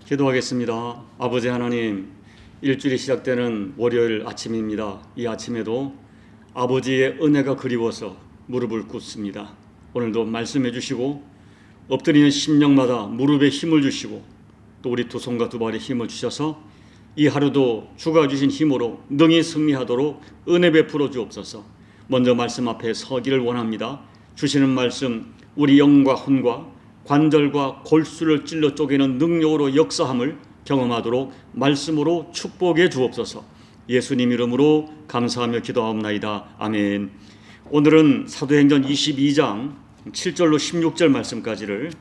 기도하겠습니다. 아버지 하나님, 일주일이 시작되는 월요일 아침입니다. 이 아침에도 아버지의 은혜가 그리워서 무릎을 꿇습니다. 오늘도 말씀해 주시고 엎드리는 심령마다 무릎에 힘을 주시고 또 우리 두 손과 두 발에 힘을 주셔서 이 하루도 주가 주신 힘으로 능히 승리하도록 은혜 베풀어 주옵소서. 먼저 말씀 앞에 서기를 원합니다. 주시는 말씀 우리 영과 혼과 관절과 골수를 찔러 쪼개는 능력으로 역사함을 경험하도록 말씀으로 축복해 주옵소서. 예수님 이름으로 감사하며 기도하옵나이다. 아멘. 오늘은 사도행전 22장 7절로 16절 말씀까지를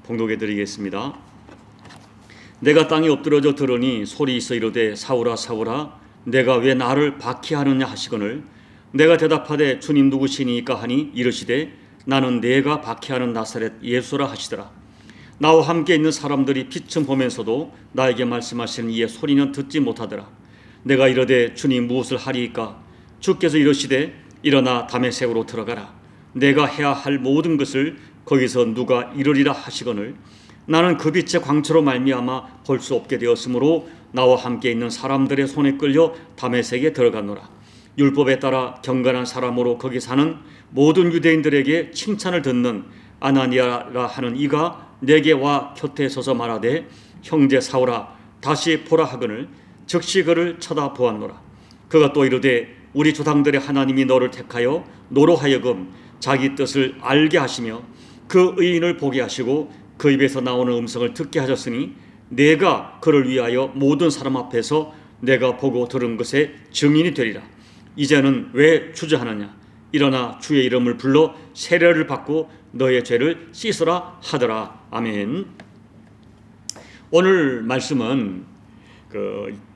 봉독해 드리겠습니다. 내가 땅에 엎드러져 들으니 소리 있어 이르되 사울아 사울아 내가 왜 나를 박해하느냐 하시거늘 내가 대답하되 주님 누구시니까 하니 이르시되 나는 내가 박해하는 나사렛 예수라 하시더라. 나와 함께 있는 사람들이 피층 보면서도 나에게 말씀하시는 이의 소리는 듣지 못하더라. 내가 이르되 주님 무엇을 하리이까? 주께서 이르시되 일어나 다메섹으로 들어가라. 내가 해야 할 모든 것을 거기서 누가 이루리라 하시거늘 나는 그 빛의 광채로 말미암아 볼 수 없게 되었으므로 나와 함께 있는 사람들의 손에 끌려 다메섹에 들어가노라. 율법에 따라 경건한 사람으로 거기 사는 모든 유대인들에게 칭찬을 듣는 아나니아라 하는 이가 내게 와 곁에 서서 말하되 형제 사울아 다시 보라 하거늘 즉시 그를 쳐다보았노라. 그가 또 이르되 우리 조상들의 하나님이 너를 택하여 너로 하여금 자기 뜻을 알게 하시며 그 의인을 보게 하시고 그 입에서 나오는 음성을 듣게 하셨으니 내가 그를 위하여 모든 사람 앞에서 내가 보고 들은 것의 증인이 되리라. 이제는 왜 주저하느냐? 일어나 주의 이름을 불러 세례를 받고 너의 죄를 씻으라 하더라. 아멘. 오늘 말씀은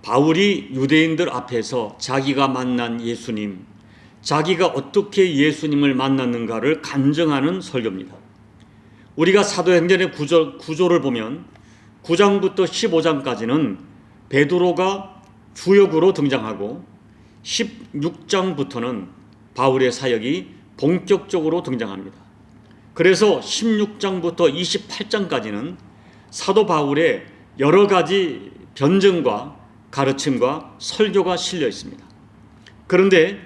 바울이 유대인들 앞에서 자기가 만난 예수님, 자기가 어떻게 예수님을 만났는가를 간증하는 설교입니다. 우리가 사도행전의 구조를 보면 9장부터 15장까지는 베드로가 주역으로 등장하고 16장부터는 바울의 사역이 본격적으로 등장합니다. 그래서 16장부터 28장까지는 사도 바울의 여러 가지 변증과 가르침과 설교가 실려 있습니다. 그런데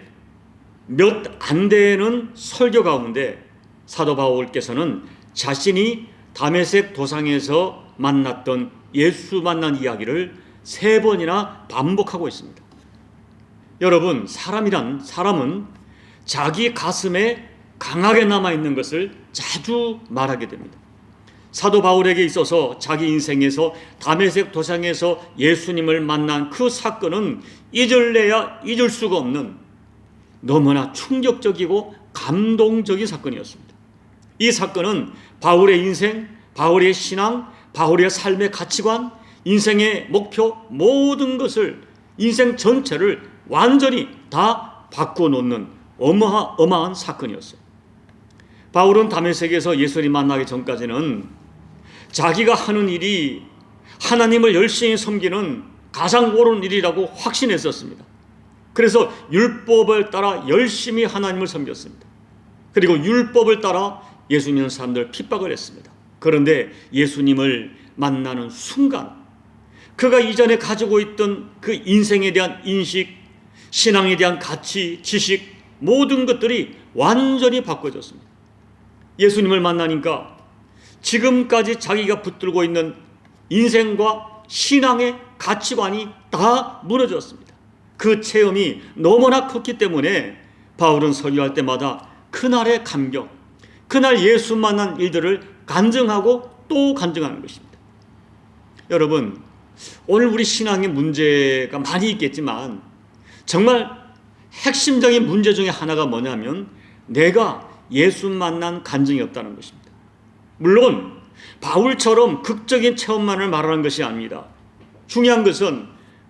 몇 안 되는 설교 가운데 사도 바울께서는 자신이 다메섹 도상에서 만났던 예수 만난 이야기를 3번이나 반복하고 있습니다. 여러분, 사람은 자기 가슴에 강하게 남아있는 것을 자주 말하게 됩니다. 사도 바울에게 있어서 자기 인생에서 다메섹 도상에서 예수님을 만난 그 사건은 잊을래야 잊을 수가 없는 너무나 충격적이고 감동적인 사건이었습니다. 이 사건은 바울의 인생, 바울의 신앙, 바울의 삶의 가치관, 인생의 목표 모든 것을 인생 전체를 완전히 다 바꿔놓는 어마어마한 사건이었어요. 바울은 다메섹에서 예수님 만나기 전까지는 자기가 하는 일이 하나님을 열심히 섬기는 가장 옳은 일이라고 확신했었습니다. 그래서 율법을 따라 열심히 하나님을 섬겼습니다. 그리고 율법을 따라 예수 믿는 사람들 핍박을 했습니다. 그런데 예수님을 만나는 순간 그가 이전에 가지고 있던 그 인생에 대한 인식, 신앙에 대한 가치, 지식 모든 것들이 완전히 바꿔졌습니다. 예수님을 만나니까 지금까지 자기가 붙들고 있는 인생과 신앙의 가치관이 다 무너졌습니다. 그 체험이 너무나 컸기 때문에 바울은 설교할 때마다 그날의 감격, 그날 예수 만난 일들을 간증하고 또 간증하는 것입니다. 여러분, 오늘 우리 신앙의 문제가 많이 있겠지만 정말 핵심적인 문제 중에 하나가 뭐냐면 내가 예수 만난 간증이 없다는 것입니다. 물론 바울처럼 극적인 체험만을 말하는 것이 아닙니다. 중요한 것은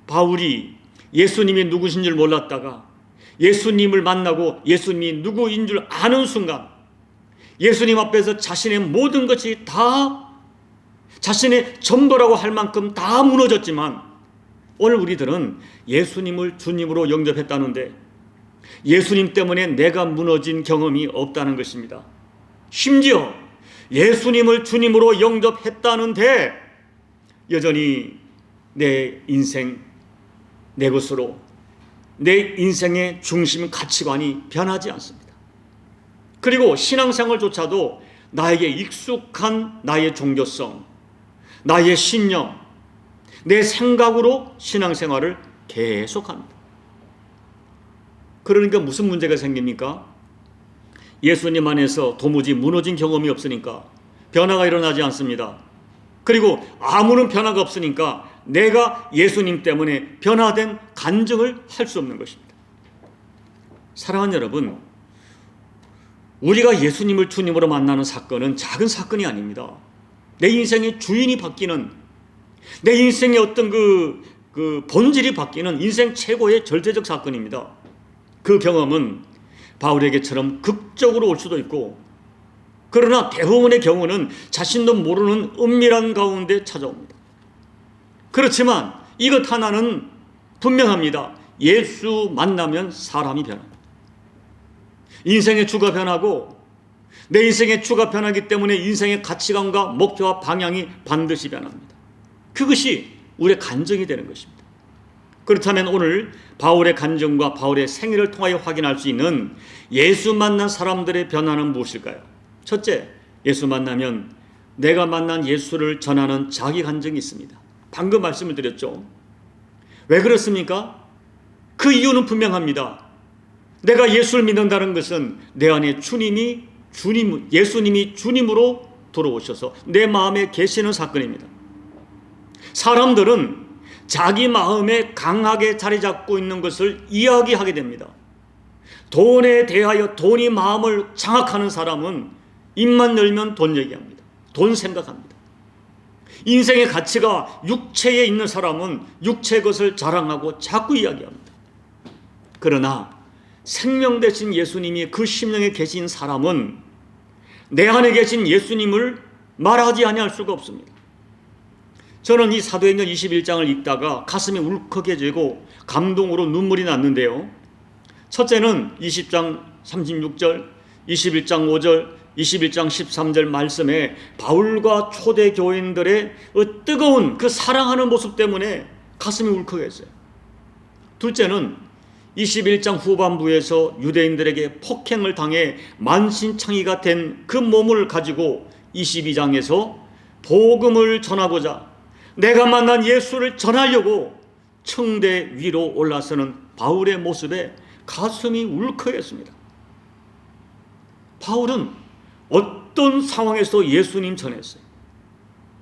바울이 예수님이 누구신 줄 몰랐다가 예수님을 만나고 예수님이 누구인 줄 아는 순간 예수님 앞에서 자신의 모든 것이 다 자신의 전부라고 할 만큼 다 무너졌지만 오늘 우리들은 예수님을 주님으로 영접했다는데 예수님 때문에 내가 무너진 경험이 없다는 것입니다. 심지어 예수님을 주님으로 영접했다는데 여전히 내 인생, 내 것으로 내 인생의 중심 가치관이 변하지 않습니다. 그리고 신앙생활조차도 나에게 익숙한 나의 종교성, 나의 신념, 내 생각으로 신앙생활을 계속합니다. 그러니까 무슨 문제가 생깁니까? 예수님 안에서 도무지 무너진 경험이 없으니까 변화가 일어나지 않습니다. 그리고 아무런 변화가 없으니까 내가 예수님 때문에 변화된 간증을 할 수 없는 것입니다. 사랑하는 여러분, 우리가 예수님을 주님으로 만나는 사건은 작은 사건이 아닙니다. 내 인생의 주인이 바뀌는, 내 인생의 어떤 그 본질이 바뀌는 인생 최고의 절대적 사건입니다. 그 경험은 바울에게처럼 극적으로 올 수도 있고, 그러나 대부분의 경우는 자신도 모르는 은밀한 가운데 찾아옵니다. 그렇지만 이것 하나는 분명합니다. 예수 만나면 사람이 변합니다. 인생의 주가 변하고, 내 인생의 주가 변하기 때문에 인생의 가치관과 목표와 방향이 반드시 변합니다. 그것이 우리의 간증이 되는 것입니다. 그렇다면 오늘 바울의 간증과 바울의 생애를 통하여 확인할 수 있는 예수 만난 사람들의 변화는 무엇일까요? 첫째, 예수 만나면 내가 만난 예수를 전하는 자기 간증이 있습니다. 방금 말씀을 드렸죠. 왜 그렇습니까? 그 이유는 분명합니다. 내가 예수를 믿는다는 것은 내 안에 예수님이 주님으로 들어오셔서 내 마음에 계시는 사건입니다. 사람들은 자기 마음에 강하게 자리 잡고 있는 것을 이야기하게 됩니다. 돈에 대하여 돈이 마음을 장악하는 사람은 입만 열면 돈 얘기합니다. 돈 생각합니다. 인생의 가치가 육체에 있는 사람은 육체의 것을 자랑하고 자꾸 이야기합니다. 그러나 생명 되신 예수님이 그 심령에 계신 사람은 내 안에 계신 예수님을 말하지 아니할 수가 없습니다. 저는 이 사도행전 21장을 읽다가 가슴이 울컥해지고 감동으로 눈물이 났는데요. 첫째는 20장 36절, 21장 5절, 21장 13절 말씀에 바울과 초대 교인들의 뜨거운 그 사랑하는 모습 때문에 가슴이 울컥했어요. 둘째는 21장 후반부에서 유대인들에게 폭행을 당해 만신창이가 된 그 몸을 가지고 22장에서 복음을 전하고자 내가 만난 예수를 전하려고 청대 위로 올라서는 바울의 모습에 가슴이 울컥했습니다. 바울은 어떤 상황에서 예수님 전했어요?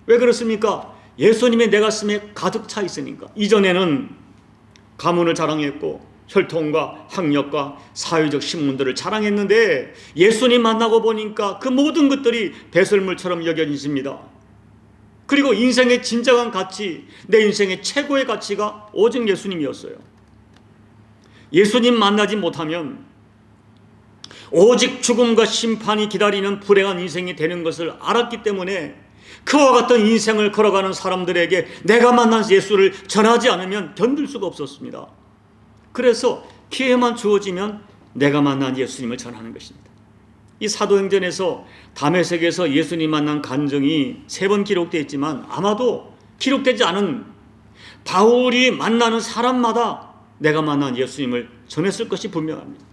왜 그렇습니까? 예수님이 내 가슴에 가득 차 있으니까. 이전에는 가문을 자랑했고 혈통과 학력과 사회적 신문들을 자랑했는데 예수님 만나고 보니까 그 모든 것들이 배설물처럼 여겨집니다. 그리고 인생의 진정한 가치, 내 인생의 최고의 가치가 오직 예수님이었어요. 예수님 만나지 못하면 오직 죽음과 심판이 기다리는 불행한 인생이 되는 것을 알았기 때문에 그와 같은 인생을 걸어가는 사람들에게 내가 만난 예수를 전하지 않으면 견딜 수가 없었습니다. 그래서 기회만 주어지면 내가 만난 예수님을 전하는 것입니다. 이 사도행전에서 다메섹에서 예수님 만난 간증이 3번 기록되어 있지만 아마도 기록되지 않은 바울이 만나는 사람마다 내가 만난 예수님을 전했을 것이 분명합니다.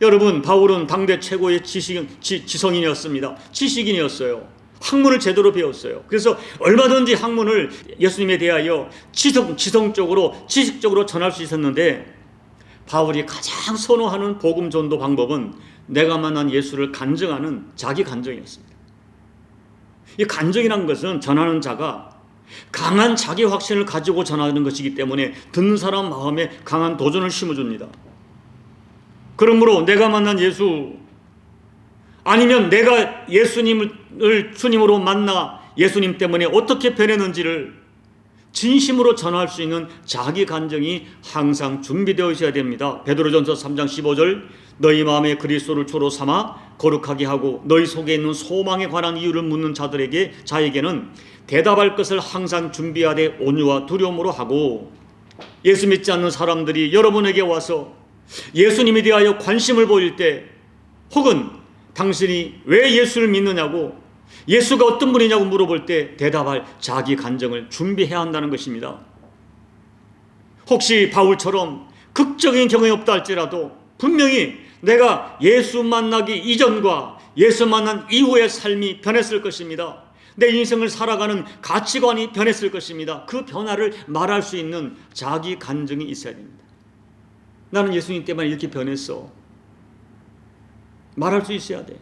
여러분, 바울은 당대 최고의 지성인이었습니다. 지식인이었어요. 학문을 제대로 배웠어요. 그래서 얼마든지 학문을 예수님에 대하여 지성적으로 지식적으로 전할 수 있었는데 바울이 가장 선호하는 복음 전도 방법은 내가 만난 예수를 간증하는 자기 간증이었습니다. 이 간증이란 것은 전하는 자가 강한 자기 확신을 가지고 전하는 것이기 때문에 듣는 사람 마음에 강한 도전을 심어줍니다. 그러므로 내가 만난 예수, 아니면 내가 예수님을 주님으로 만나 예수님 때문에 어떻게 변했는지를 진심으로 전할 수 있는 자기 간증이 항상 준비되어 있어야 됩니다. 베드로전서 3장 15절 너희 마음에 그리스도를 주로 삼아 거룩하게 하고 너희 속에 있는 소망에 관한 이유를 묻는 자에게는 대답할 것을 항상 준비하되 온유와 두려움으로 하고, 예수 믿지 않는 사람들이 여러분에게 와서 예수님에 대하여 관심을 보일 때, 혹은 당신이 왜 예수를 믿느냐고 예수가 어떤 분이냐고 물어볼 때 대답할 자기 간증을 준비해야 한다는 것입니다. 혹시 바울처럼 극적인 경험이 없다 할지라도 분명히 내가 예수 만나기 이전과 예수 만난 이후의 삶이 변했을 것입니다. 내 인생을 살아가는 가치관이 변했을 것입니다. 그 변화를 말할 수 있는 자기 간증이 있어야 됩니다. 나는 예수님 때문에 이렇게 변했어. 말할 수 있어야 돼.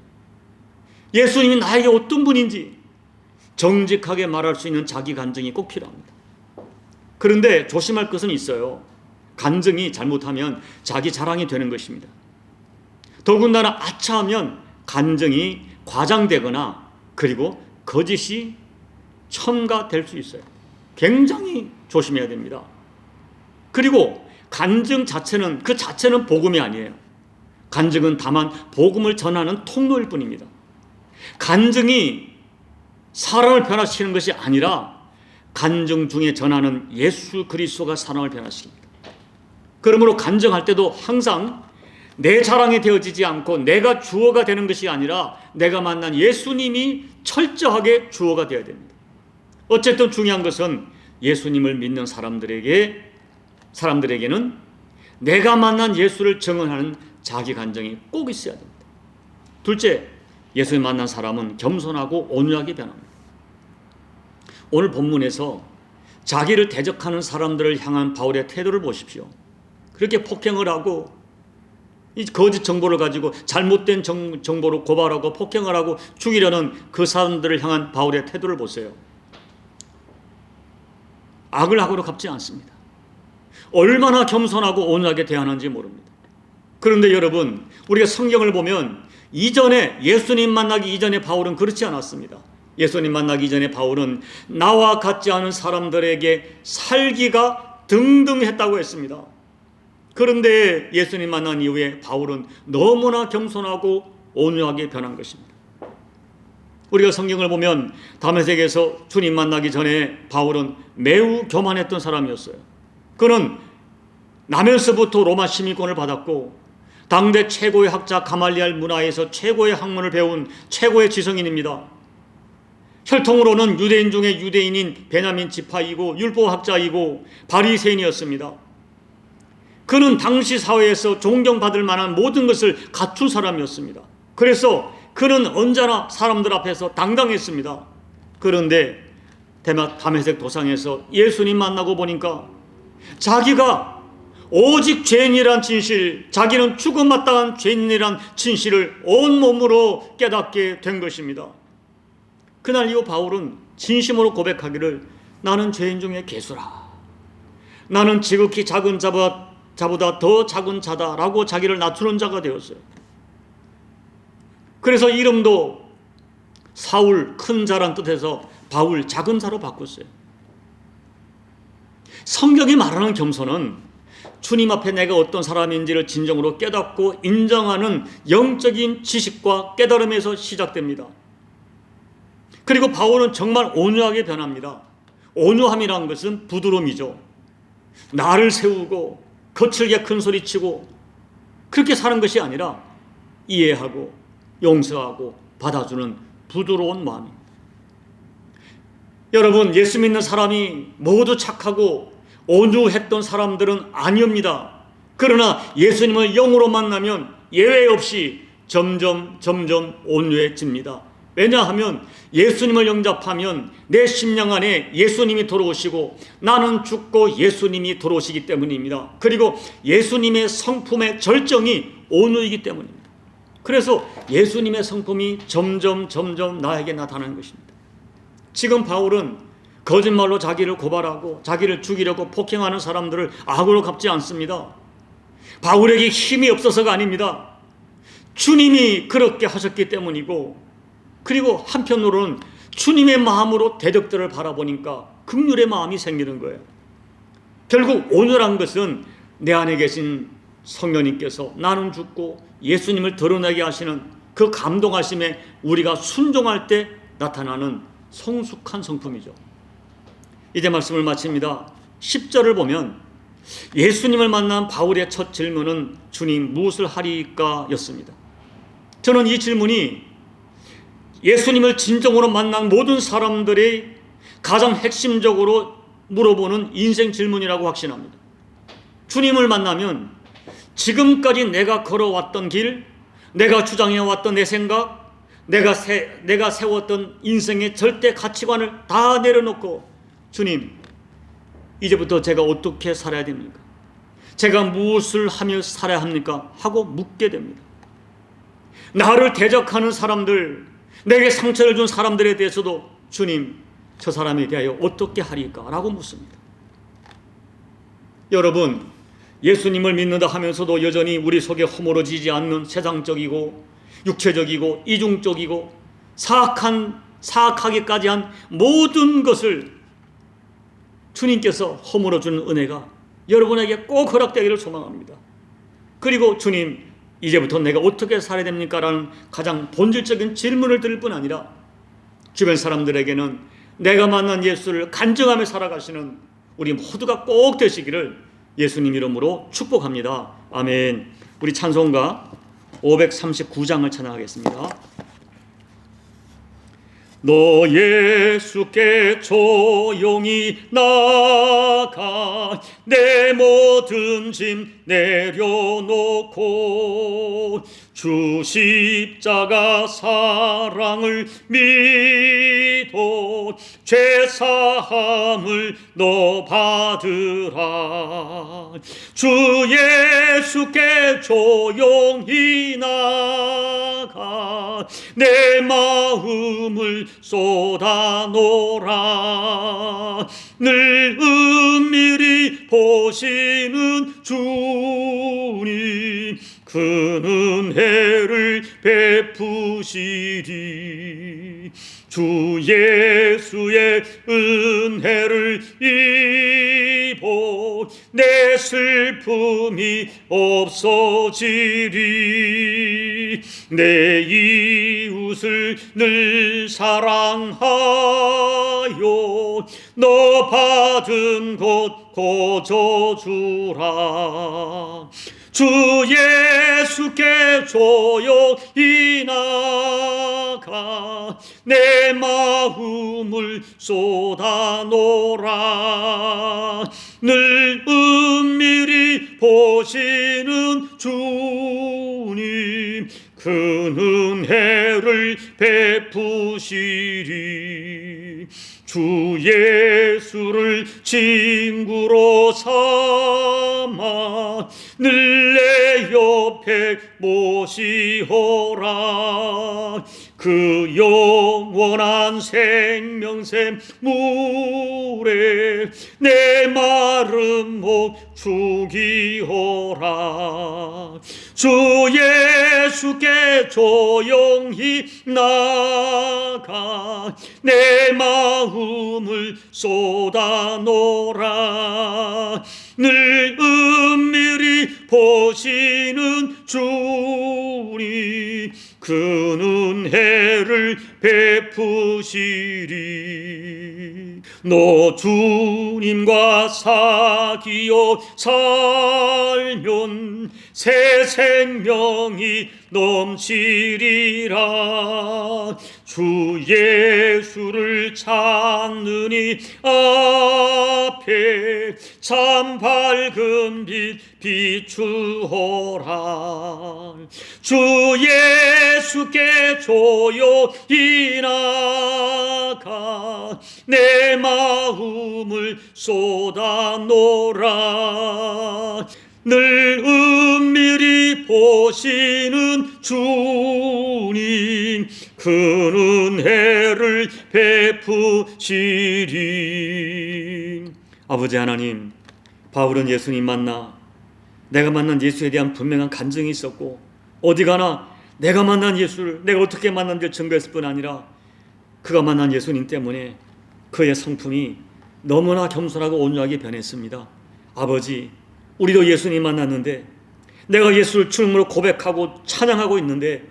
예수님이 나에게 어떤 분인지 정직하게 말할 수 있는 자기 간증이 꼭 필요합니다. 그런데 조심할 것은 있어요. 간증이 잘못하면 자기 자랑이 되는 것입니다. 더군다나 아차하면 간증이 과장되거나 그리고 거짓이 첨가될 수 있어요. 굉장히 조심해야 됩니다. 그리고 간증 자체는 그 자체는 복음이 아니에요. 간증은 다만 복음을 전하는 통로일 뿐입니다. 간증이 사람을 변화시키는 것이 아니라 간증 중에 전하는 예수 그리스도가 사람을 변화시킵니다. 그러므로 간증할 때도 항상 내 자랑이 되어지지 않고 내가 주어가 되는 것이 아니라 내가 만난 예수님이 철저하게 주어가 되어야 됩니다. 어쨌든 중요한 것은 예수님을 믿는 사람들에게는 내가 만난 예수를 증언하는 자기 간증이 꼭 있어야 됩니다. 둘째, 예수님 만난 사람은 겸손하고 온유하게 변합니다. 오늘 본문에서 자기를 대적하는 사람들을 향한 바울의 태도를 보십시오. 그렇게 폭행을 하고 이 거짓 정보를 가지고 잘못된 정보로 고발하고 폭행을 하고 죽이려는 그 사람들을 향한 바울의 태도를 보세요. 악을 악으로 갚지 않습니다. 얼마나 겸손하고 온유하게 대하는지 모릅니다. 그런데 여러분, 우리가 성경을 보면 이전에 예수님 만나기 이전에 바울은 그렇지 않았습니다. 예수님 만나기 이전에 바울은 나와 같지 않은 사람들에게 살기가 등등했다고 했습니다. 그런데 예수님 만난 이후에 바울은 너무나 겸손하고 온유하게 변한 것입니다. 우리가 성경을 보면 다메섹에서 주님 만나기 전에 바울은 매우 교만했던 사람이었어요. 그는 나면서부터 로마 시민권을 받았고 당대 최고의 학자 가말리알 문화에서 최고의 학문을 배운 최고의 지성인입니다. 혈통으로는 유대인 중에 유대인인 베냐민 지파이고 율법학자이고 바리새인이었습니다. 그는 당시 사회에서 존경받을 만한 모든 것을 갖춘 사람이었습니다. 그래서 그는 언제나 사람들 앞에서 당당했습니다. 그런데 다메섹 도상에서 예수님 만나고 보니까 자기가 오직 죄인이란 진실, 자기는 죽음 마땅한 죄인이란 진실을 온몸으로 깨닫게 된 것입니다. 그날 이후 바울은 진심으로 고백하기를 나는 죄인 중에 괴수라. 나는 지극히 작은 자보다 더 작은 자다라고 자기를 낮추는 자가 되었어요. 그래서 이름도 사울 큰 자란 뜻에서 바울 작은 자로 바꿨어요. 성경이 말하는 겸손은 주님 앞에 내가 어떤 사람인지를 진정으로 깨닫고 인정하는 영적인 지식과 깨달음에서 시작됩니다. 그리고 바울은 정말 온유하게 변합니다. 온유함이란 것은 부드러움이죠. 나를 세우고 거칠게 큰 소리치고 그렇게 사는 것이 아니라 이해하고 용서하고 받아주는 부드러운 마음입니다. 여러분, 예수 믿는 사람이 모두 착하고 온유했던 사람들은 아니옵니다. 그러나 예수님을 영으로 만나면 예외 없이 점점 온유해집니다. 왜냐하면 예수님을 영접하면 내 심령 안에 예수님이 들어오시고 나는 죽고 예수님이 들어오시기 때문입니다. 그리고 예수님의 성품의 절정이 온유이기 때문입니다. 그래서 예수님의 성품이 점점 나에게 나타나는 것입니다. 지금 바울은 거짓말로 자기를 고발하고 자기를 죽이려고 폭행하는 사람들을 악으로 갚지 않습니다. 바울에게 힘이 없어서가 아닙니다. 주님이 그렇게 하셨기 때문이고, 그리고 한편으로는 주님의 마음으로 대적들을 바라보니까 긍휼의 마음이 생기는 거예요. 결국 온유란 것은 내 안에 계신 성령님께서 나는 죽고 예수님을 드러내게 하시는 그 감동하심에 우리가 순종할 때 나타나는 성숙한 성품이죠. 이제 말씀을 마칩니다. 10절을 보면 예수님을 만난 바울의 첫 질문은 주님 무엇을 하리까 였습니다. 저는 이 질문이 예수님을 진정으로 만난 모든 사람들이 가장 핵심적으로 물어보는 인생 질문이라고 확신합니다. 주님을 만나면 지금까지 내가 걸어왔던 길, 내가 주장해왔던 내 생각, 내가 세웠던 인생의 절대 가치관을 다 내려놓고, 주님, 이제부터 제가 어떻게 살아야 됩니까? 제가 무엇을 하며 살아야 합니까? 하고 묻게 됩니다. 나를 대적하는 사람들, 내게 상처를 준 사람들에 대해서도 주님, 저 사람에 대하여 어떻게 하리까? 라고 묻습니다. 여러분, 예수님을 믿는다 하면서도 여전히 우리 속에 허물어지지 않는 세상적이고 육체적이고 이중적이고 사악하기까지 한 모든 것을 주님께서 허물어주는 은혜가 여러분에게 꼭 허락되기를 소망합니다. 그리고 주님, 이제부터 내가 어떻게 살아야 됩니까? 라는 가장 본질적인 질문을 드릴 뿐 아니라 주변 사람들에게는 내가 만난 예수를 간증하며 살아가시는 우리 모두가 꼭 되시기를 예수님 이름으로 축복합니다. 아멘. 우리 찬송가 539장을 찬양하겠습니다. 너 예수께 조용히 나가 내 모든 짐 내려놓고 주 십자가 사랑을 믿어 죄사함을 너 받으라. 주 예수께 조용히 나가 내 마음을 쏟아놓으라. 늘 은밀히 보시는 주님 그 은혜를 베푸시리. 주 예수의 은혜를 입어 내 슬픔이 없어지리. 내 이웃을 늘 사랑하여 너 받은 것 고쳐주라. 주 예수께 조용히 나가 내 마음을 쏟아놓으라. 늘 은밀히 보시는 주님 그 은혜를 베푸시리. 주 예수를 친구로 삼아 늘 내 옆에 모시오라. 그 영원한 생명샘 물에 내 마른 목 죽이오라. 주 예수께 조용히 나가 내 마음을 쏟아놓으라. 늘 은밀히 보시는 주님 그 은혜를 베푸시리. 너 주님과 사귀어 살면 새 생명이 넘치리라. 주 예수를 찾느니 앞에 참 밝은 빛 비추어라. 주 예수께 조용히 나가 내 마음을 쏟아놓으라. 늘 은밀히 보시는 주님 그 은혜를 베푸시리. 아버지 하나님, 바울은 예수님 만나 내가 만난 예수에 대한 분명한 간증이 있었고 어디 가나 내가 만난 예수를 내가 어떻게 만난지를 증거했을 뿐 아니라 그가 만난 예수님 때문에 그의 성품이 너무나 겸손하고 온유하게 변했습니다. 아버지, 우리도 예수님 만났는데 내가 예수를 주님으로 고백하고 찬양하고 있는데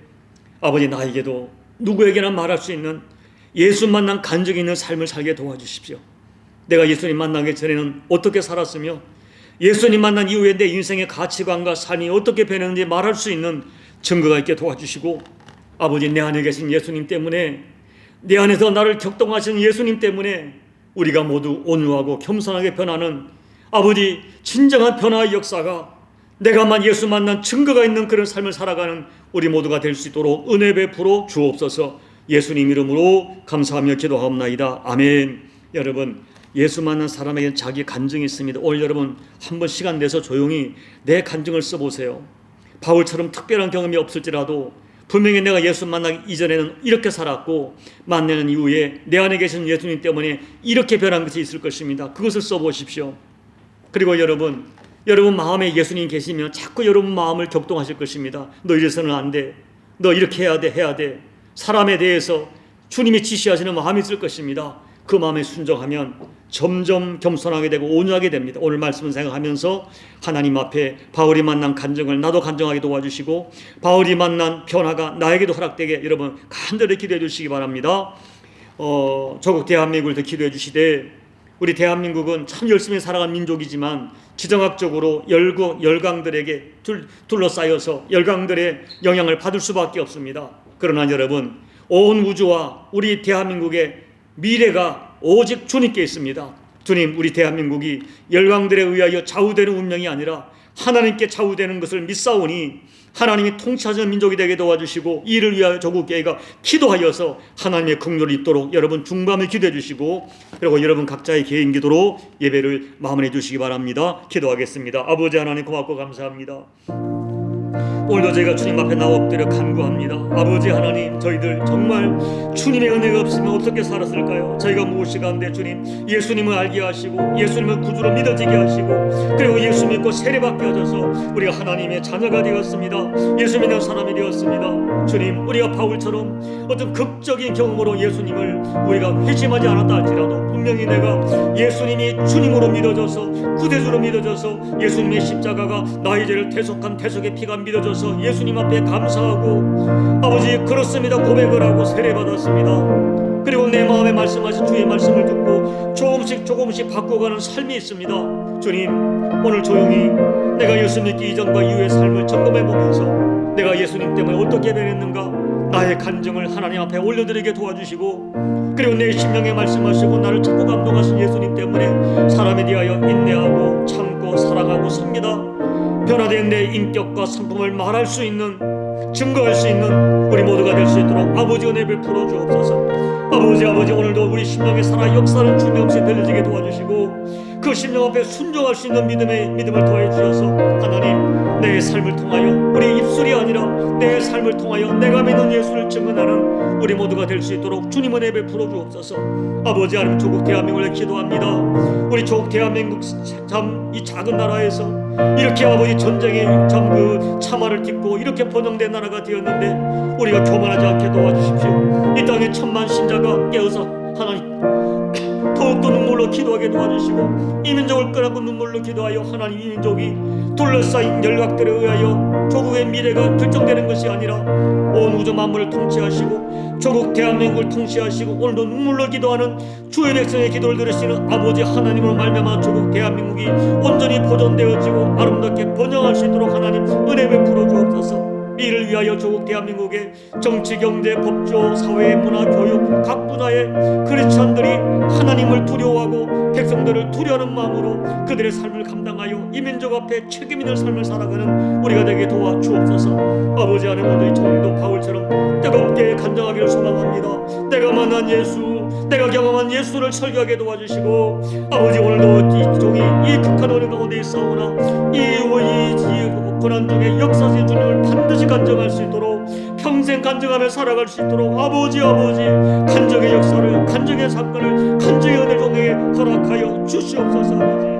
아버지, 나에게도 누구에게나 말할 수 있는 예수 만난 간증이 있는 삶을 살게 도와주십시오. 내가 예수님 만나기 전에는 어떻게 살았으며 예수님 만난 이후에 내 인생의 가치관과 삶이 어떻게 변했는지 말할 수 있는 증거가 있게 도와주시고 아버지, 내 안에 계신 예수님 때문에, 내 안에서 나를 격동하시는 예수님 때문에 우리가 모두 온유하고 겸손하게 변하는, 아버지, 진정한 변화의 역사가, 내가만 예수 만난 증거가 있는 그런 삶을 살아가는 우리 모두가 될 수 있도록 은혜 베풀어 주옵소서. 예수님 이름으로 감사하며 기도하옵나이다. 아멘. 여러분, 예수 만난 사람에게 자기 간증이 있습니다. 오늘 여러분 한번 시간 내서 조용히 내 간증을 써보세요. 바울처럼 특별한 경험이 없을지라도 분명히 내가 예수 만나기 이전에는 이렇게 살았고, 만나는 이후에 내 안에 계신 예수님 때문에 이렇게 변한 것이 있을 것입니다. 그것을 써보십시오. 그리고 여러분 마음에 예수님 계시면 자꾸 여러분 마음을 격동하실 것입니다. 너 이래서는 안 돼, 너 이렇게 해야 돼. 사람에 대해서 주님이 지시하시는 마음이 있을 것입니다. 그 마음에 순종하면 점점 겸손하게 되고 온유하게 됩니다. 오늘 말씀을 생각하면서 하나님 앞에 바울이 만난 간증을 나도 간증하게 도와주시고, 바울이 만난 변화가 나에게도 허락되게 여러분 간절히 기도해 주시기 바랍니다. 조국 대한민국을 더 기도해 주시되, 우리 대한민국은 참 열심히 살아간 민족이지만 지정학적으로 열강들에게 둘러싸여서 열강들의 영향을 받을 수밖에 없습니다. 그러나 여러분, 온 우주와 우리 대한민국의 미래가 오직 주님께 있습니다. 주님, 우리 대한민국이 열강들에 의하여 좌우되는 운명이 아니라 하나님께 좌우되는 것을 믿사오니 하나님이 통치하시는 민족이 되게 도와주시고, 이를 위하여 조국교회가 기도하여서 하나님의 긍휼을 입도록 여러분 중밤을 기도해 주시고, 그리고 여러분 각자의 개인 기도로 예배를 마무리해 주시기 바랍니다. 기도하겠습니다. 아버지 하나님, 고맙고 감사합니다. 오늘도 저희가 주님 앞에 나와 엎드려 간구합니다. 아버지 하나님, 저희들 정말 주님의 은혜가 없으면 어떻게 살았을까요? 저희가 무엇이간데 주님, 예수님을 알게 하시고 예수님을 구주로 믿어지게 하시고, 그리고 예수 믿고 세례받게 하셔서 우리가 하나님의 자녀가 되었습니다. 예수 믿는 사람이 되었습니다. 주님, 우리가 바울처럼 어떤 극적인 경험으로 예수님을 우리가 회심하지 않았다 할지라도 분명히 내가 예수님이 주님으로 믿어져서, 구대주로 믿어져서, 예수님의 십자가가 나의 죄를 대속한 대속의 피가 믿어져서 예수님 앞에 감사하고, 아버지 그렇습니다 고백을 하고 세례받았습니다. 그리고 내 마음에 말씀하신 주의 말씀을 듣고 조금씩 바꿔가는 삶이 있습니다. 주님, 오늘 조용히 내가 예수 믿기 이전과 이후의 삶을 점검해 보면서 내가 예수님 때문에 어떻게 변했는가 나의 간증을 하나님 앞에 올려드리게 도와주시고, 그리고 내 심령에 말씀하시고 나를 자꾸 감동하신 예수님 때문에 사람에 대하여 인내하고 참고 사랑하고 섭니다. 변화된 내 인격과 성품을 말할 수 있는, 증거할 수 있는 우리 모두가 될 수 있도록 아버지 은혜 베풀어 주옵소서. 아버지 오늘도 우리 심령에 살아 역사는 주님 없이 들려지게 도와주시고, 그 심령 앞에 순종할 수 있는 믿음을 더해 주셔서 하나님, 내 삶을 통하여 우리 입술이 아니라 내 삶을 통하여 내가 믿는 예수를 증언하는 우리 모두가 될 수 있도록 주님 은혜 베풀어 주옵소서. 아버지 하나님, 조국 대한민국을 기도합니다. 우리 조국 대한민국 참 이 작은 나라에서 이렇게 아버지 전쟁의 참 그 참화를 딛고 이렇게 번영된 나라가 되었는데 우리가 교만하지 않게 도와주십시오. 이 땅에 천만 신자가 깨어서 하나님 더욱더 눈물로 기도하게 도와주시고, 이 민족을 끄라고 눈물로 기도하여 하나님, 이 민족이 둘러싸인 열각들에 의하여 조국의 미래가 결정되는 것이 아니라 온 우주 만물을 통치하시고 조국 대한민국을 통치하시고, 오늘도 눈물로 기도하는 주의 백성의 기도를 들으시는 아버지 하나님으로 말미암아 조국 대한민국이 온전히 보존되어지고 아름답게 번영할 수 있도록 하나님 은혜 베풀어 주옵소서. 이를 위하여 조국 대한민국의 정치, 경제, 법조, 사회, 문화, 교육 각 분야의 크리스찬들이 하나님을 두려워하고 백성들을 두려워하는 마음으로 그들의 삶을 감당하여 이 민족 앞에 책임 있는 삶을 살아가는 우리가 되게 도와주옵소서. 아버지 하나님, 오늘 이 종도 바울처럼 뜨겁게 간증하기를 소망합니다. 내가 만난 예수, 내가 경험한 예수를 설교하게 도와주시고, 아버지 오늘도 이 종이 이 극한 어려움 가운데 있사오나 이 고난 중에 역사하신 주님을 반드시 간증할 수 있도록, 평생 간증하며 살아갈 수 있도록 아버지 간증의 역사를, 간증의 사건을, 간증의 은혜를 종에게 허락하여 주시옵소서. 아버지